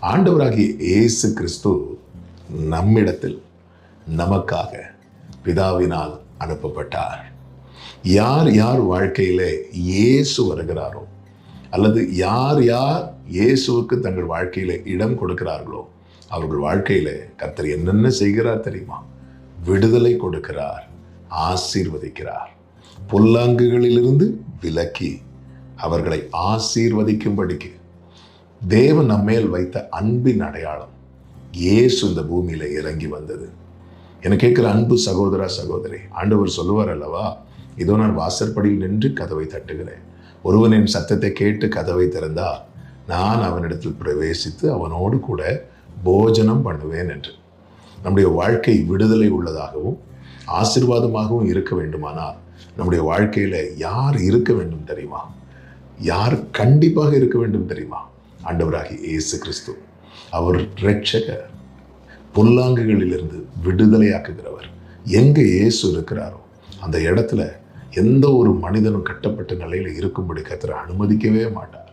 ஆண்டவராகிய இயேசு கிறிஸ்து நம்மிடத்தில் நமக்காக பிதாவினால் அனுப்பப்பட்டார். யார் யார் வாழ்க்கையிலே இயேசு வருகிறாரோ, அல்லது யார் யார் இயேசுவுக்கு தங்கள் வாழ்க்கையில இடம் கொடுக்கிறார்களோ, அவர்கள் வாழ்க்கையில கர்த்தர் என்னென்ன செய்கிறார் தெரியுமா? விடுதலை கொடுக்கிறார், ஆசீர்வதிக்கிறார். பொல்லாங்குகளிலிருந்து விலக்கி அவர்களை ஆசீர்வதிக்கும்படிக்கு தேவன் நம்மேல் வைத்த அன்பின் அடையாளம் இயேசு இந்த பூமியில இறங்கி வந்தது. என கேட்கிற அன்பு சகோதரா சகோதரி, ஆண்டவர் சொல்லுவார் அல்லவா, இதோ நான் வாசற்படியில் நின்று கதவை தட்டுகிறேன். ஒருவன் என் சத்தத்தை கேட்டு கதவை திறந்தால் நான் அவனிடத்தில் பிரவேசித்து அவனோடு கூட போஜனம் பண்ணுவேன் என்று. நம்முடைய வாழ்க்கை விடுதலை உள்ளதாகவும் ஆசீர்வாதமாகவும் இருக்க வேண்டுமானால் நம்முடைய வாழ்க்கையில யார் இருக்க வேண்டும் தெரியுமா? யார் கண்டிப்பாக இருக்க வேண்டும் தெரியுமா? ஆண்டவராகிய இயேசு கிறிஸ்து. அவர் இரட்சகர், பொல்லாங்குகளிலிருந்து விடுதலையாக்குகிறவர். எங்க இயேசு இருக்கிறாரோ அந்த இடத்துல எந்த ஒரு மனிதனும் கட்டப்பட்ட நிலையில இருக்கும்படி கர்த்தர் அனுமதிக்கவே மாட்டார்.